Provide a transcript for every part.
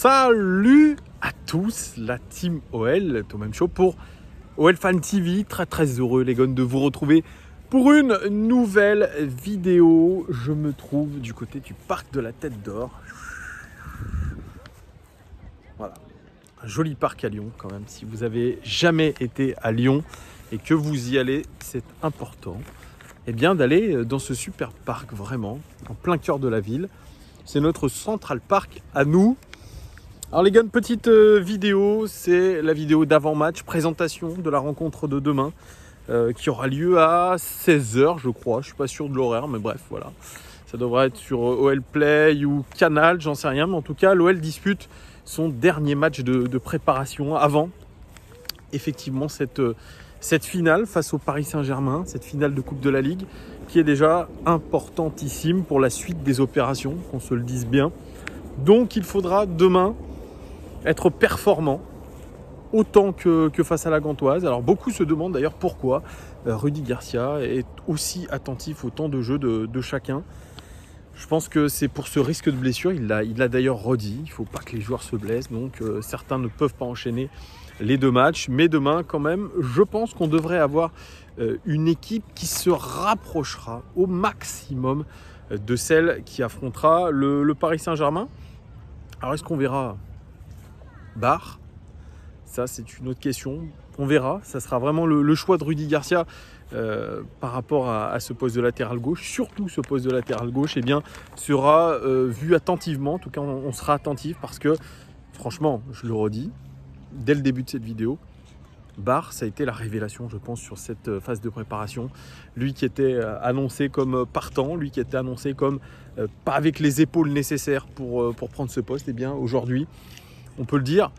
Salut à tous, la team OL, Thomas Show pour OL Fan TV. Très heureux les gars de vous retrouver pour une nouvelle vidéo. Je me trouve du côté du parc de la Tête d'Or. Voilà, un joli parc à Lyon quand même. Si vous avez jamais été à Lyon et que vous y allez, c'est important d'aller dans ce super parc, vraiment, en plein cœur de la ville. C'est notre Central Park à nous. Alors les gars, une petite vidéo, c'est la vidéo d'avant-match, présentation de la rencontre de demain, qui aura lieu à 16h je crois, je ne suis pas sûr de l'horaire, mais bref, voilà. Ça devrait être sur OL Play ou Canal, j'en sais rien, mais en tout cas, l'OL dispute son dernier match de préparation avant, effectivement, cette finale face au Paris Saint-Germain, cette finale de Coupe de la Ligue, qui est déjà importantissime pour la suite des opérations, qu'on se le dise bien. Donc il faudra demain être performant autant que face à la Gantoise. Alors beaucoup se demandent d'ailleurs pourquoi Rudy Garcia est aussi attentif au temps de jeu de chacun. Je pense que c'est pour ce risque de blessure, il l'a d'ailleurs redit, il ne faut pas que les joueurs se blessent, donc certains ne peuvent pas enchaîner les deux matchs. Mais demain quand même, je pense qu'on devrait avoir une équipe qui se rapprochera au maximum de celle qui affrontera le Paris Saint-Germain. Alors est-ce qu'on verra Barre? Ça c'est une autre question, on verra. Ça sera vraiment le choix de Rudy Garcia par rapport à ce poste de latéral gauche. Surtout ce poste de latéral gauche sera vu attentivement. En tout cas on sera attentif parce que franchement, je le redis, dès le début de cette vidéo, Barre, ça a été la révélation, je pense, sur cette phase de préparation. Lui qui était annoncé comme partant, lui qui était annoncé comme pas avec les épaules nécessaires pour prendre ce poste, aujourd'hui, on peut le dire,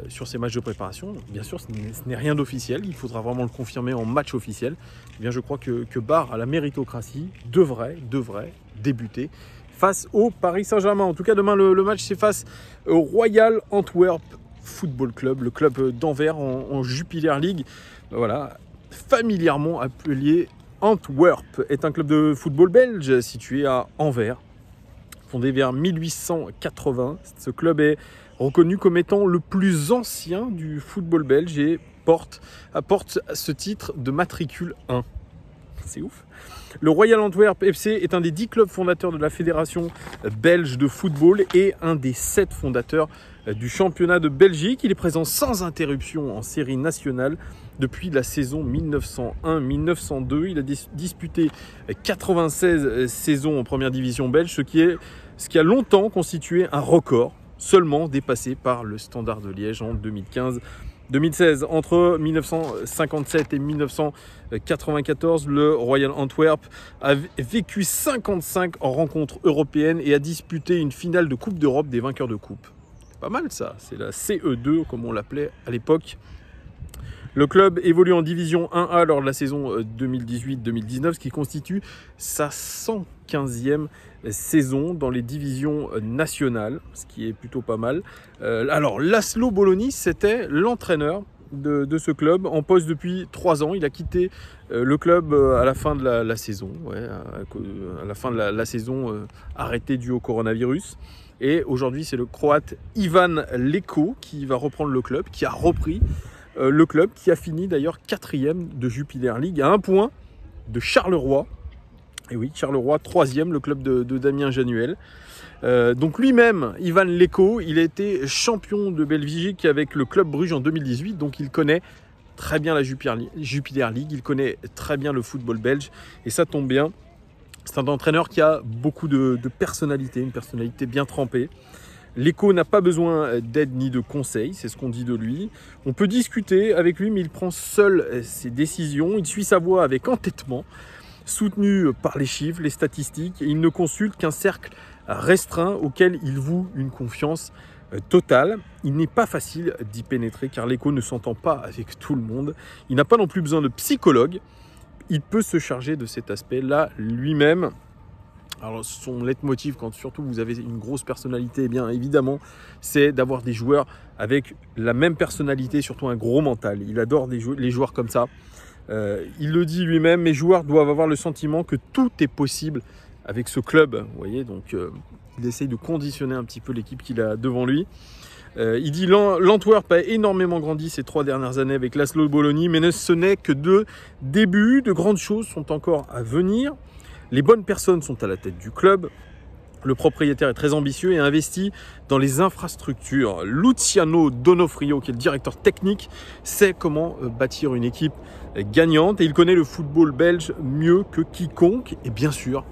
sur ces matchs de préparation, bien sûr, ce n'est rien d'officiel, il faudra vraiment le confirmer en match officiel. Je crois que Barre, à la méritocratie, devrait débuter face au Paris Saint-Germain. En tout cas, demain, le match, c'est face au Royal Antwerp Football Club, le club d'Anvers en Jupiler League. Voilà, familièrement appelé Antwerp, est un club de football belge situé à Anvers, fondé vers 1880. Ce club est reconnu comme étant le plus ancien du football belge et apporte ce titre de matricule 1. C'est ouf. Le Royal Antwerp FC est un des 10 clubs fondateurs de la Fédération belge de football et un des 7 fondateurs du championnat de Belgique. Il est présent sans interruption en série nationale depuis la saison 1901-1902. Il a disputé 96 saisons en première division belge, ce qui a longtemps constitué un record, seulement dépassé par le Standard de Liège en 2015-2016. Entre 1957 et 1994, le Royal Antwerp a vécu 55 rencontres européennes et a disputé une finale de Coupe d'Europe des vainqueurs de coupe. C'est pas mal ça, c'est la CE2 comme on l'appelait à l'époque. Le club évolue en division 1A lors de la saison 2018-2019, ce qui constitue sa 115e saison dans les divisions nationales, ce qui est plutôt pas mal. Alors, Laszlo Bolonis, c'était l'entraîneur de ce club, en poste depuis 3 ans. Il a quitté le club à la fin de la saison, à la fin de la saison arrêtée due au coronavirus. Et aujourd'hui, c'est le Croate Ivan Leko qui va reprendre le club, qui a repris le club, qui a fini d'ailleurs 4e de Jupiler League à 1 point de Charleroi. Et oui, Charleroi 3e, le club de Damien Januel. Donc lui-même, Ivan Leko, il a été champion de Belgique avec le club Bruges en 2018. Donc il connaît très bien la Jupiler League, il connaît très bien le football belge. Et ça tombe bien, c'est un entraîneur qui a beaucoup de personnalité, une personnalité bien trempée. Leko n'a pas besoin d'aide ni de conseils, c'est ce qu'on dit de lui. On peut discuter avec lui, mais il prend seul ses décisions. Il suit sa voie avec entêtement, soutenu par les chiffres, les statistiques. Et il ne consulte qu'un cercle restreint auquel il voue une confiance totale. Il n'est pas facile d'y pénétrer car Leko ne s'entend pas avec tout le monde. Il n'a pas non plus besoin de psychologue. Il peut se charger de cet aspect-là lui-même. Alors son leitmotiv, quand surtout vous avez une grosse personnalité, évidemment, c'est d'avoir des joueurs avec la même personnalité, surtout un gros mental. Il adore les joueurs comme ça. Il le dit lui-même, mes joueurs doivent avoir le sentiment que tout est possible avec ce club. Vous voyez, donc Il essaye de conditionner un petit peu l'équipe qu'il a devant lui. Il dit l'Antwerp a énormément grandi ces 3 dernières années avec Laszlo Bologna, mais ce n'est que de début. De grandes choses sont encore à venir. Les bonnes personnes sont à la tête du club. Le propriétaire est très ambitieux et investit dans les infrastructures. Luciano Donofrio, qui est le directeur technique, sait comment bâtir une équipe gagnante et il connaît le football belge mieux que quiconque. Et bien sûr,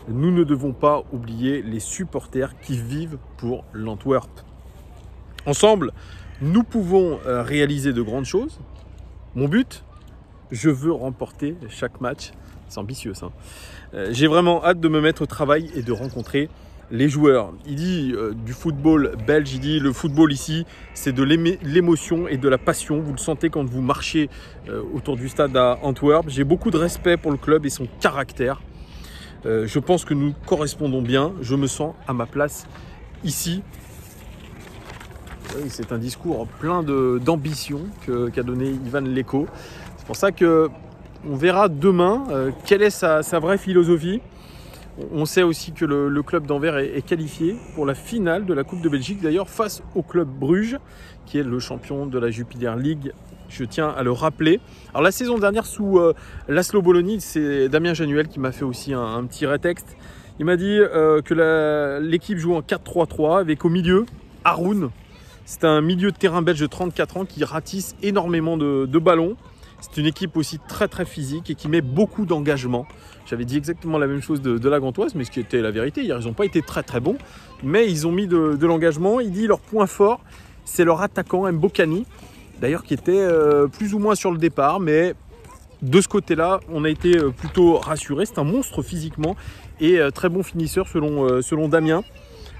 nous ne devons pas oublier les supporters qui vivent pour l'Antwerp. Ensemble, nous pouvons réaliser de grandes choses. Mon but, je veux remporter chaque match. C'est ambitieux ça. J'ai vraiment hâte de me mettre au travail et de rencontrer les joueurs. Il dit du football belge, il dit le football ici, c'est de l'émotion et de la passion. Vous le sentez quand vous marchez autour du stade à Antwerp. J'ai beaucoup de respect pour le club et son caractère. Je pense que nous correspondons bien. Je me sens à ma place ici. Oui, c'est un discours plein d'ambition qu'a donné Ivan Leko. C'est pour ça que on verra demain quelle est sa vraie philosophie. On sait aussi que le club d'Anvers est qualifié pour la finale de la Coupe de Belgique, d'ailleurs face au club Bruges, qui est le champion de la Jupiler League. Je tiens à le rappeler. Alors la saison dernière sous Laszlo Bologna, c'est Damien Januel qui m'a fait aussi un petit rétexte. Il m'a dit que l'équipe joue en 4-3-3 avec au milieu Haroun. C'est un milieu de terrain belge de 34 ans qui ratisse énormément de ballons. C'est une équipe aussi très très physique et qui met beaucoup d'engagement. J'avais dit exactement la même chose de la Gantoise, mais ce qui était la vérité. Hier, ils n'ont pas été très très bons, mais ils ont mis de l'engagement. Il dit leur point fort, c'est leur attaquant Mbokani, d'ailleurs qui était plus ou moins sur le départ, mais de ce côté-là, on a été plutôt rassurés. C'est un monstre physiquement et très bon finisseur selon Damien.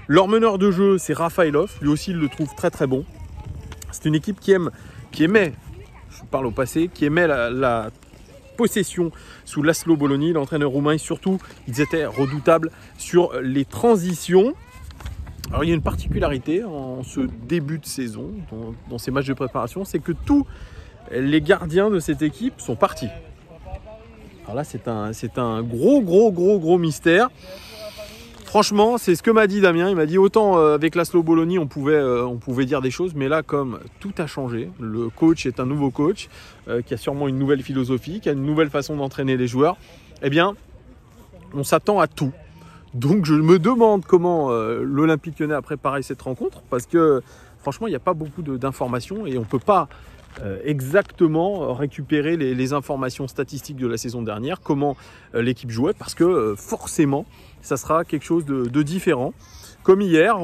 Leur meneur de jeu, c'est Rafaelov. Lui aussi, il le trouve très très bon. C'est une équipe qui aimait, je parle au passé, qui aimait la possession sous Laszlo Bologna, l'entraîneur roumain. Et surtout, ils étaient redoutables sur les transitions. Alors, il y a une particularité en ce début de saison, dans ces matchs de préparation, c'est que tous les gardiens de cette équipe sont partis. Alors là, c'est un gros mystère. Franchement, c'est ce que m'a dit Damien. Il m'a dit autant avec Laszlo Bologna, on pouvait dire des choses, mais là, comme tout a changé, le coach est un nouveau coach qui a sûrement une nouvelle philosophie, qui a une nouvelle façon d'entraîner les joueurs. Eh bien, on s'attend à tout. Donc, je me demande comment l'Olympique Lyonnais a préparé cette rencontre, parce que franchement, il n'y a pas beaucoup d'informations et on ne peut pas exactement récupérer les informations statistiques de la saison dernière, comment l'équipe jouait, parce que forcément, ça sera quelque chose de différent. Comme hier,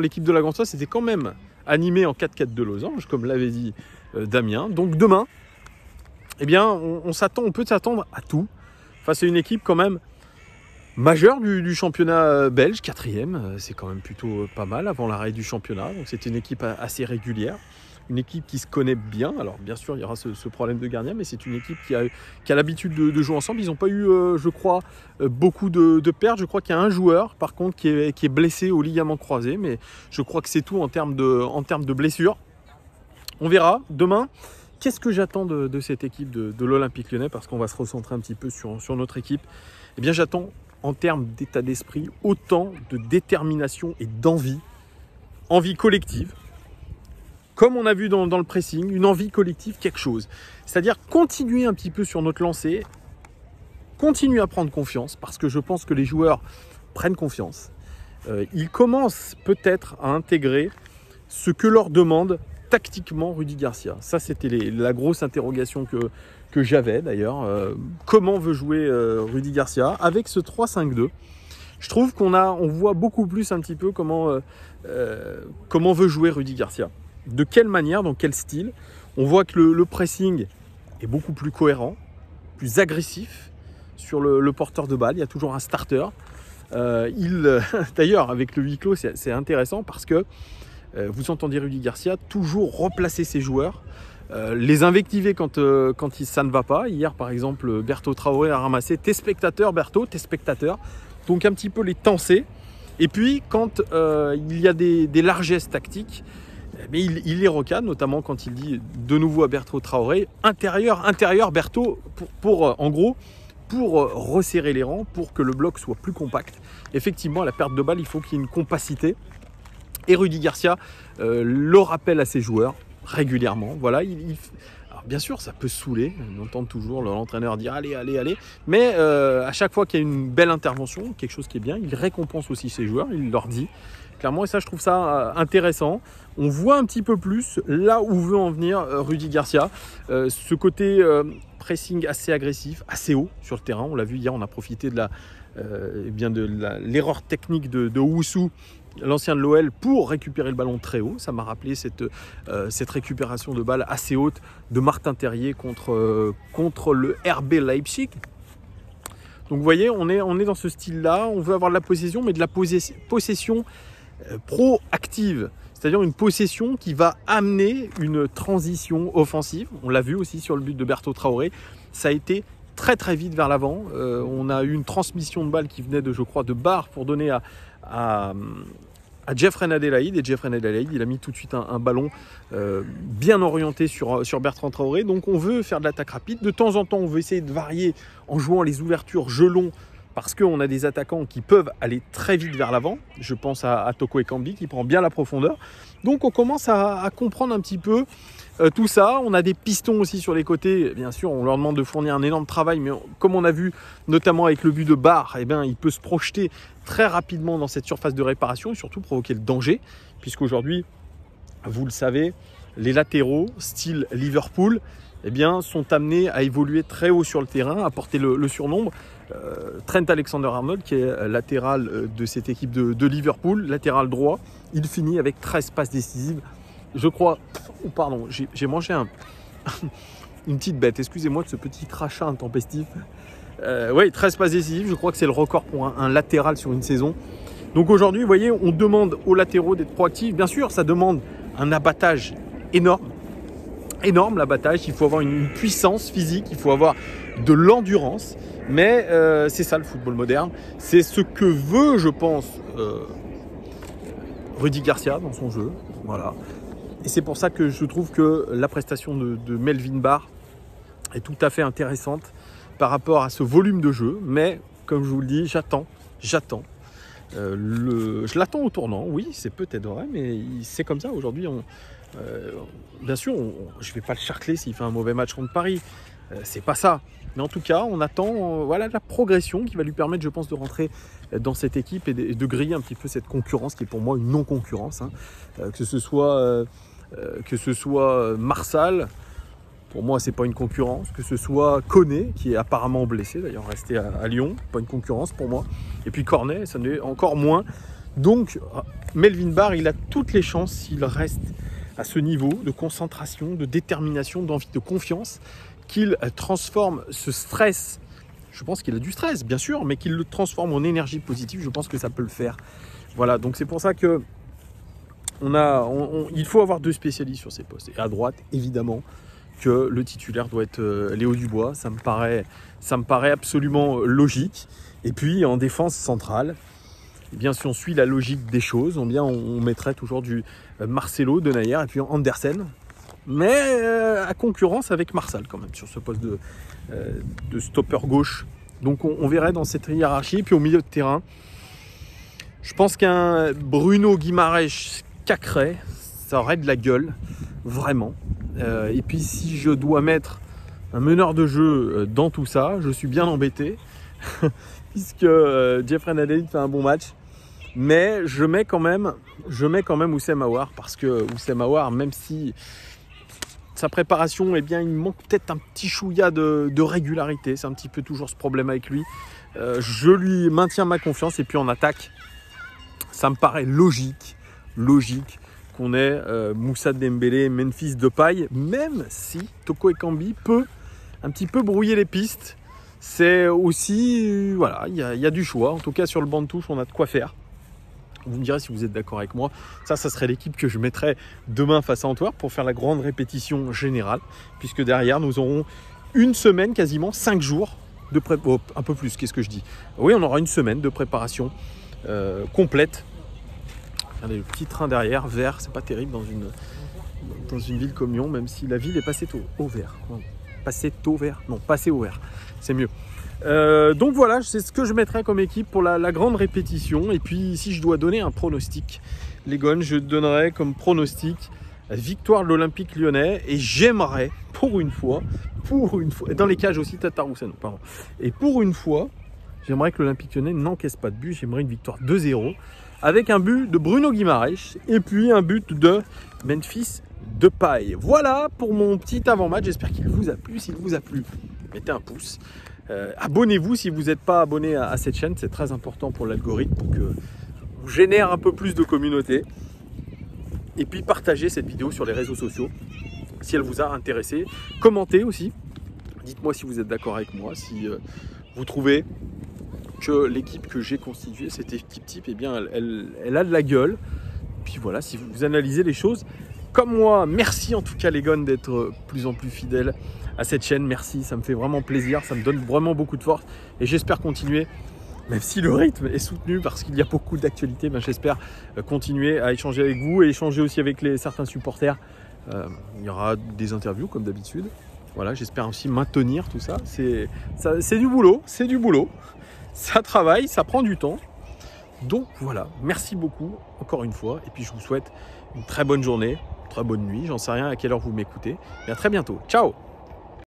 l'équipe de la Gantoise était quand même animée en 4-4 de losange, comme l'avait dit Damien. Donc demain, eh bien, on peut s'attendre à tout face à une équipe quand même majeure du championnat belge, 4e. C'est quand même plutôt pas mal avant l'arrêt du championnat. Donc c'est une équipe assez régulière. Une équipe qui se connaît bien. Alors bien sûr, il y aura ce problème de gardien, mais c'est une équipe qui a l'habitude de jouer ensemble. Ils n'ont pas eu, je crois, beaucoup de pertes. Je crois qu'il y a un joueur, par contre, qui est blessé au ligament croisé, mais je crois que c'est tout en termes de blessures. On verra demain. Qu'est-ce que j'attends de cette équipe de l'Olympique Lyonnais, parce qu'on va se recentrer un petit peu sur notre équipe. Eh bien, j'attends, en termes d'état d'esprit, autant de détermination et d'envie collective. Comme on a vu dans le pressing, une envie collective, quelque chose. C'est-à-dire continuer un petit peu sur notre lancée, continuer à prendre confiance, parce que je pense que les joueurs prennent confiance. Ils commencent peut-être à intégrer ce que leur demande tactiquement Rudy Garcia. Ça, c'était la grosse interrogation que j'avais d'ailleurs. Comment veut jouer Rudy Garcia avec ce 3-5-2 ? Je trouve on voit beaucoup plus un petit peu comment veut jouer Rudy Garcia. De quelle manière, dans quel style. On voit que le pressing est beaucoup plus cohérent, plus agressif sur le porteur de balle. Il y a toujours un starter. D'ailleurs, avec le huis clos, c'est intéressant parce que vous entendez Rudy Garcia toujours replacer ses joueurs, les invectiver quand ça ne va pas. Hier, par exemple, Berto Traoré a ramassé « T'es spectateur, Berto, t'es spectateur ». Donc un petit peu les tenser. Et puis, quand il y a des largesses tactiques, mais il les recadre, notamment quand il dit de nouveau à Berto Traoré, intérieur, Berto, pour en gros pour resserrer les rangs, pour que le bloc soit plus compact. Effectivement, à la perte de balle, il faut qu'il y ait une compacité. Et Rudy Garcia le rappelle à ses joueurs régulièrement. Voilà, alors bien sûr, ça peut saouler. On entend toujours l'entraîneur dire allez, allez, allez. Mais à chaque fois qu'il y a une belle intervention, quelque chose qui est bien, il récompense aussi ses joueurs. Il leur dit clairement, et ça, je trouve ça intéressant. On voit un petit peu plus là où veut en venir Rudy Garcia. Ce côté pressing assez agressif, assez haut sur le terrain. On l'a vu hier, on a profité de l'erreur technique de Owusu, l'ancien de l'OL, pour récupérer le ballon très haut. Ça m'a rappelé cette récupération de balle assez haute de Martin Terrier contre le RB Leipzig. Donc vous voyez, on est dans ce style-là. On veut avoir de la possession, mais de la possession proactive. C'est-à-dire une possession qui va amener une transition offensive. On l'a vu aussi sur le but de Berto Traoré. Ça a été très très vite vers l'avant. On a eu une transmission de balle qui venait je crois, de Barre pour donner à Jeffrey Adelaide. Et Jeffrey Adelaide, il a mis tout de suite un ballon bien orienté sur Bertrand Traoré. Donc on veut faire de l'attaque rapide. De temps en temps, on veut essayer de varier en jouant les ouvertures jeu long, parce qu'on a des attaquants qui peuvent aller très vite vers l'avant. Je pense à Toko Ekambi qui prend bien la profondeur. Donc on commence à comprendre un petit peu tout ça. On a des pistons aussi sur les côtés. Bien sûr, on leur demande de fournir un énorme travail, mais comme on a vu notamment avec le but de Barre, il peut se projeter très rapidement dans cette surface de réparation et surtout provoquer le danger, puisqu'aujourd'hui, vous le savez, les latéraux style Liverpool sont amenés à évoluer très haut sur le terrain, à porter le surnombre. Trent Alexander-Arnold, qui est latéral de cette équipe de Liverpool, latéral droit, il finit avec 13 passes décisives. Je crois, pardon, j'ai mangé une petite bête, excusez-moi de ce petit crachat intempestif. Oui, 13 passes décisives, je crois que c'est le record pour un latéral sur une saison. Donc aujourd'hui, vous voyez, on demande aux latéraux d'être proactifs. Bien sûr, ça demande un abattage énorme. Énorme l'abattage, il faut avoir une puissance physique, il faut avoir de l'endurance. Mais c'est ça le football moderne. C'est ce que veut, je pense, Rudy Garcia dans son jeu. Voilà. Et c'est pour ça que je trouve que la prestation de Melvin Barr est tout à fait intéressante par rapport à ce volume de jeu. Mais comme je vous le dis, j'attends. Je l'attends au tournant. Oui, c'est peut-être vrai, mais c'est comme ça. Aujourd'hui, bien sûr, je ne vais pas le charcler s'il fait un mauvais match contre Paris. C'est pas ça. Mais en tout cas, on attend la progression qui va lui permettre, je pense, de rentrer dans cette équipe et de griller un petit peu cette concurrence qui est pour moi une non-concurrence. Que ce soit Marsal, pour moi, c'est pas une concurrence. Que ce soit Koné, qui est apparemment blessé, d'ailleurs resté à Lyon, pas une concurrence pour moi. Et puis Cornet, ça n'est encore moins. Donc, Melvin Barr, il a toutes les chances, s'il reste à ce niveau de concentration, de détermination, d'envie, de confiance, qu'il transforme ce stress, je pense qu'il a du stress bien sûr, mais qu'il le transforme en énergie positive, je pense que ça peut le faire. Voilà, donc c'est pour ça que il faut avoir deux spécialistes sur ces postes. Et à droite, évidemment, que le titulaire doit être Léo Dubois, ça me paraît absolument logique. Et puis en défense centrale, si on suit la logique des choses, on mettrait toujours du Marcelo, Denayer et puis Andersen. Mais à concurrence avec Marsal quand même sur ce poste de stopper gauche. Donc on verrait dans cette hiérarchie. Puis au milieu de terrain, je pense qu'un Bruno Guimaraes Cacré, ça aurait de la gueule, vraiment. Et puis si je dois mettre un meneur de jeu dans tout ça, je suis bien embêté, puisque Jeffrey Adelaide fait un bon match. Mais je mets quand même Oussem Aouar, parce que Oussem Aouar, même si sa préparation, il manque peut-être un petit chouïa de régularité. C'est un petit peu toujours ce problème avec lui. Je lui maintiens ma confiance. Et puis en attaque, ça me paraît logique qu'on ait Moussa Dembélé, Memphis Depay, même si Toko Ekambi peut un petit peu brouiller les pistes. C'est aussi, il y a du choix. En tout cas, sur le banc de touche, on a de quoi faire. Vous me direz si vous êtes d'accord avec moi. Ça serait l'équipe que je mettrais demain face à Antwerp pour faire la grande répétition générale. Puisque derrière, nous aurons une semaine, quasiment 5 jours de préparation. Un peu plus, qu'est-ce que je dis? Oui, on aura une semaine de préparation complète. Regardez le petit train derrière, vert, c'est pas terrible dans une ville comme Lyon, même si la ville est passée au vert. Non, passée au vert. Non, passée au vert. C'est mieux. Donc voilà, c'est ce que je mettrai comme équipe pour la grande répétition. Et puis si je dois donner un pronostic, les gones, je donnerai comme pronostic victoire de l'Olympique Lyonnais. Et j'aimerais, pour une fois, dans les cages aussi, Tataroussano, pardon. Et pour une fois, j'aimerais que l'Olympique Lyonnais n'encaisse pas de but. J'aimerais une victoire 2-0 avec un but de Bruno Guimaraes et puis un but de Memphis Depay. Voilà pour mon petit avant-match. J'espère qu'il vous a plu. S'il vous a plu, mettez un pouce. Abonnez-vous si vous n'êtes pas abonné à cette chaîne. C'est très important pour l'algorithme pour que on génère un peu plus de communauté. Et puis partagez cette vidéo sur les réseaux sociaux si elle vous a intéressé. Commentez aussi. Dites-moi si vous êtes d'accord avec moi, si vous trouvez que l'équipe que j'ai constituée, cette équipe type, eh bien, elle a de la gueule. Puis voilà, si vous analysez les choses comme moi, merci en tout cas les gones d'être plus en plus fidèles à cette chaîne. Merci, ça me fait vraiment plaisir, ça me donne vraiment beaucoup de force et j'espère continuer, même si le rythme est soutenu parce qu'il y a beaucoup d'actualités, ben j'espère continuer à échanger avec vous et échanger aussi avec certains supporters. Il y aura des interviews comme d'habitude. Voilà, j'espère aussi maintenir tout ça. C'est du boulot, ça travaille, ça prend du temps. Donc voilà, merci beaucoup encore une fois et puis je vous souhaite une très bonne journée, une très bonne nuit, j'en sais rien à quelle heure vous m'écoutez. Et à très bientôt, ciao!